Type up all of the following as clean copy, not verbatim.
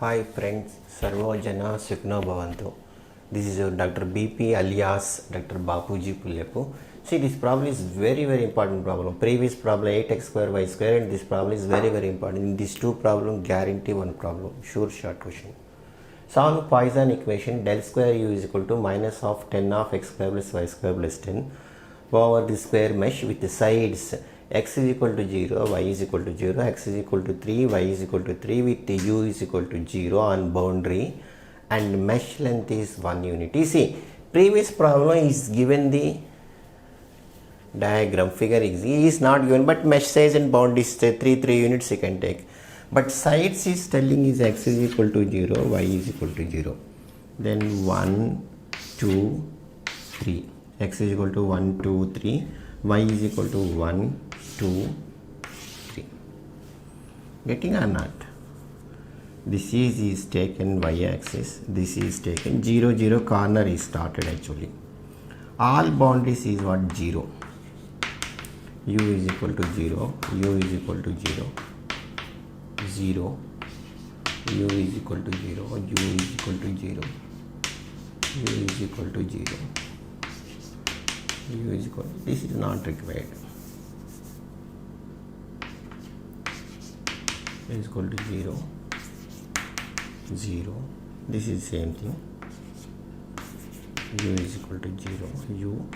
Hi friends, Sarvojana Sukhno Bhavantu. This is your Dr. BP alias Dr. Bapuji Pullepu. See, this problem is very important problem. Previous problem 8x square y square, and this problem is very important. In these two problems, guarantee one problem. Sure short question. Solve Poisson equation del square u is equal to minus of 10 of x square plus y square plus 10 over the square mesh with the sides x is equal to 0, y is equal to 0, x is equal to 3, y is equal to 3 with the u is equal to 0 on boundary and mesh length is 1 unit. You see, previous problem is given the diagram figure is not given, but mesh size and boundary is 3 units you can take. But sides is telling is x is equal to 0, y is equal to 0. Then 1, 2, 3. X is equal to 1, 2, 3. Y is equal to 1, 2, 3. Getting or not? This is taken y axis. This is taken 0, 0 corner is started actually. All boundaries is what? 0. U is equal to 0. U is equal to 0. 0, u is equal to 0, u is equal to 0, u is equal to 0, u is equal to, this is not required, u is equal to 0, 0, this is same thing, u is equal to 0, u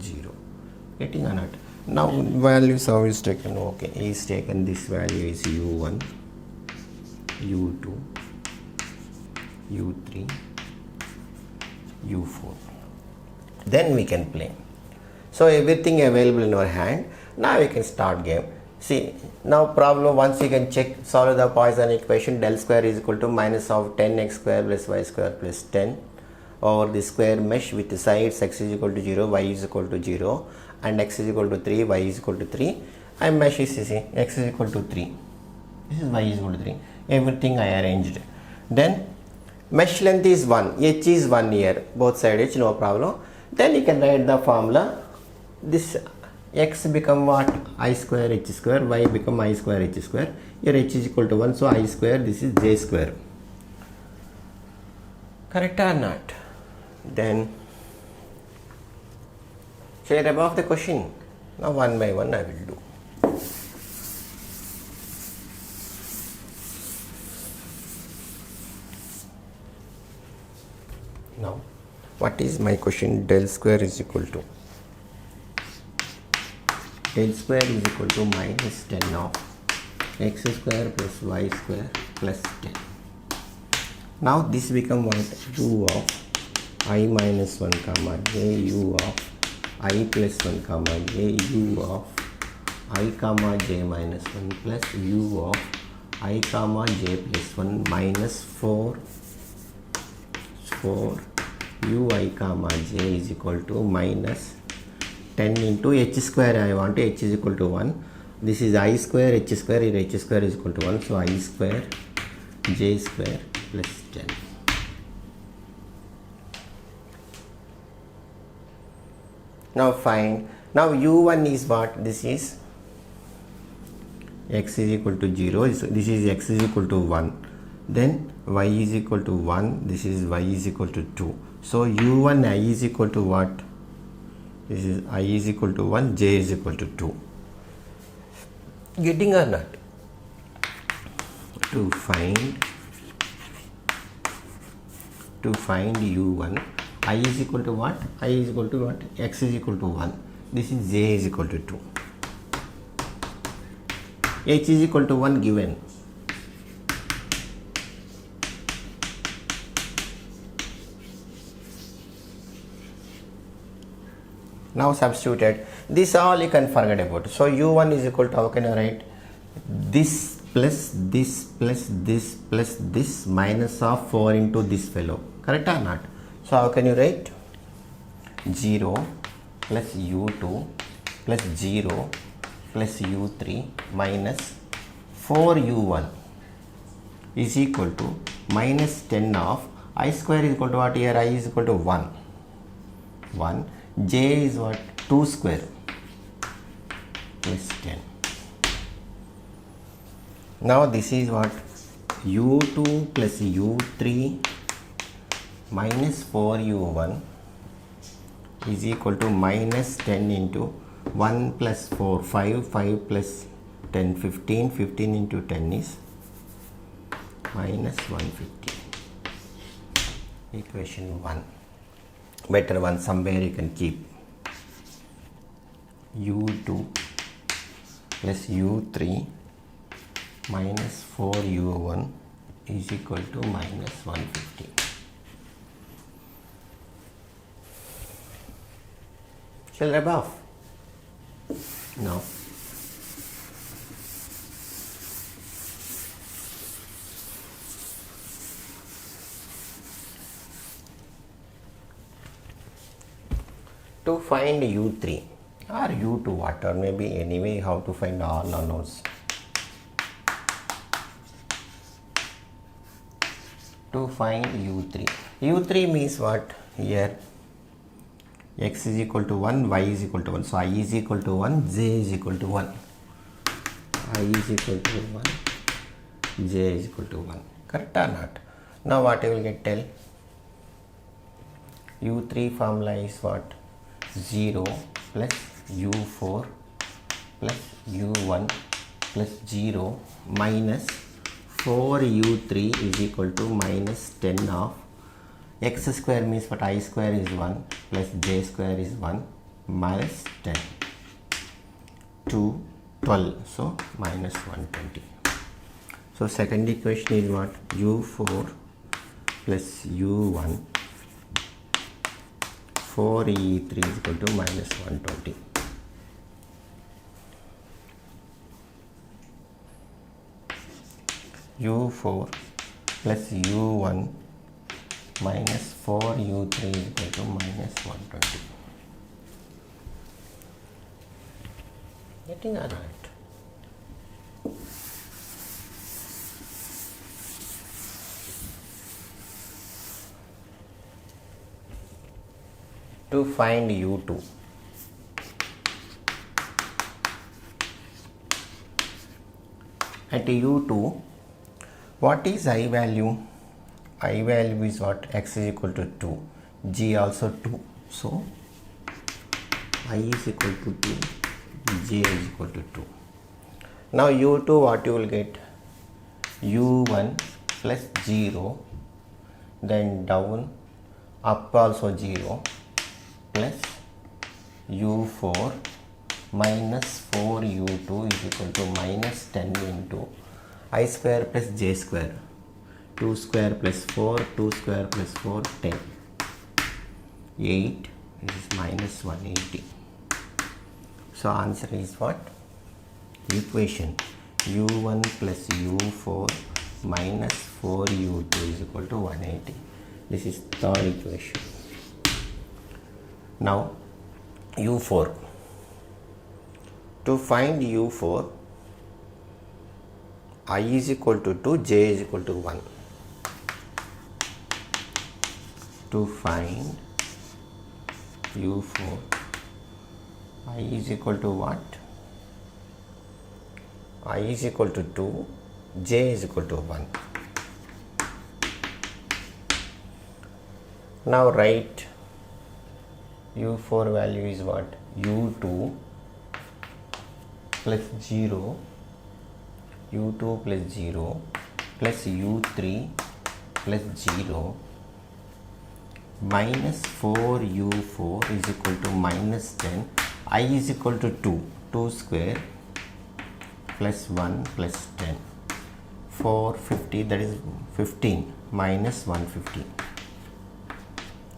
0, getting or not? Now values how is taken? Okay, is taken, this value is u1, u2, u3, u4. Then we can play. So everything available in our hand. Now we can start game. See, now problem once you can check, solve the Poisson equation del square is equal to minus of 10x square plus y square plus 10 over the square mesh with the sides x is equal to 0, y is equal to 0 and x is equal to 3, y is equal to 3 and mesh is x is equal to 3. This is y is equal to 3. Everything I arranged. Then mesh length is 1, h is 1 here, both sides, no problem. Then you can write the formula. This x become what? I square h square, y become I square h square. Here h is equal to 1, so I square, this is j square. Correct or not? Then share above the question. Now one by one I will do. Now what is my question? Del square is equal to, del square is equal to minus 10 of x square plus y square plus 10. Now this become what? U of I minus 1 comma j, u of I plus 1 comma j, u of I comma j minus 1 plus u of I comma j plus 1 minus 4 u I comma j is equal to minus 10 into h square. I want h is equal to 1. This is I square h square, here h square is equal to 1. So I square j square plus 10. Now find, now u1 is what? This is x is equal to 0, so this is x is equal to 1, then y is equal to 1, this is y is equal to 2. So u1 I is equal to what? This is I is equal to 1, j is equal to 2. Getting or not? To find u1, I is equal to what? I is equal to what? X is equal to 1. This is j is equal to 2. H is equal to 1 given. Now substituted. This all you can forget about. So u1 is equal to, how can I write? This plus this plus this plus this minus of 4 into this fellow. Correct or not? So how can you write? 0 plus u2 plus 0 plus u3 minus 4u1 is equal to minus 10 of I square is equal to what here? I is equal to 1. J is what? 2 square plus 10. Now this is what? u2 plus u3 minus 4u1 is equal to minus 10 into 1 plus 4 5 5 plus 10 15 15 into 10 is minus 150. Equation 1, better one, somewhere you can keep u2 plus u3 minus 4u1 is equal to minus 150. Shall I rub off? No. To find u3 or u2 what, or maybe anyway how to find all unknowns. To find u3 means what? Here x is equal to 1, y is equal to 1, so I is equal to 1, j is equal to 1, I is equal to 1, j is equal to 1. Correct or not? Now what you will get? Tell. u3 formula is what? 0 plus u4 plus u1 plus 0 minus 4u3 is equal to minus 10 of x square means what? I square is 1 plus j square is 1 minus 10 to 12, so minus 120. So second equation is what? u4 plus u1 4e3 is equal to minus 120. u4 plus u1 minus 4u3 is equal to minus 120. Getting or not? To find u2, at u2 what is I value? I value is what? X is equal to 2, g also 2, so I is equal to 2, j is equal to 2. Now u2 what you will get? u1 plus 0, then down up also 0 plus u4 minus 4u2 is equal to minus 10 into I square plus j square, 2 square plus 4, 2 square plus 4, 10, 8, this is minus 180. So answer is what? Equation u1 plus u4 minus 4u2 is equal to 180. This is third equation. Now u4, to find u4 I is equal to 2, j is equal to 1. To find u4 I is equal to what? I is equal to 2, j is equal to 1. Now write u4 value is what? u2 plus 0, u2 plus 0 plus u3 plus 0 minus 4u4 is equal to minus 10, I is equal to 2, 2 square plus 1 plus 10, 450, that is 15 minus 150.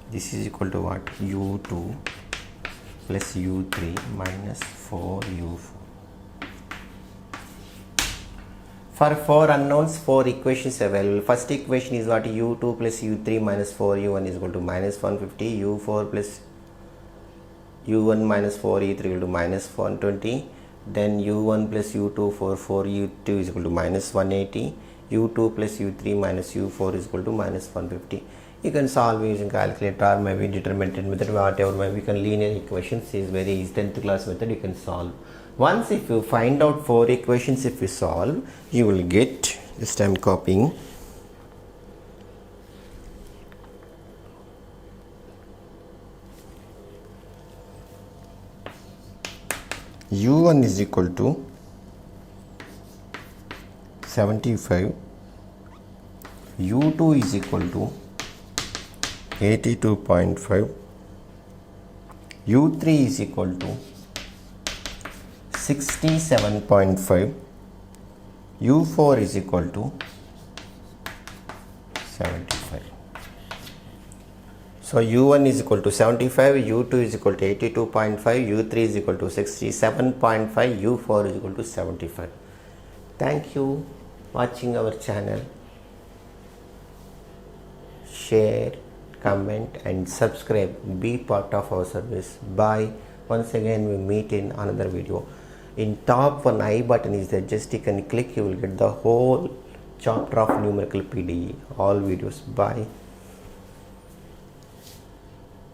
This is equal to what? u2 plus u3 minus 4u4. For 4 unknowns, 4 equations available. First equation is what? u2 plus u3 minus 4u1 is equal to minus 150, u4 plus u1 minus 4e3 equal to minus 120, then u1 plus u2 for 4u2 is equal to minus 180, u2 plus u3 minus u4 is equal to minus 150. You can solve using calculator or maybe determinant method, whatever, maybe you can linear equations is very easy. 10th class method you can solve. Once if you find out 4 equations, if you solve, you will get Just I'm copying. U1 is equal to 75, U2 is equal to 82.5, U3 is equal to 67.5, U4 is equal to 75. So U1 is equal to 75, U2 is equal to 82.5, U3 is equal to 67.5, U4 is equal to 75. Thank you watching our channel. Share, comment and subscribe. Be part of our service. Bye. Once again we meet in another video. In top one I button is there. Just you can click, you will get the whole chapter of numerical PDE, all videos. Bye.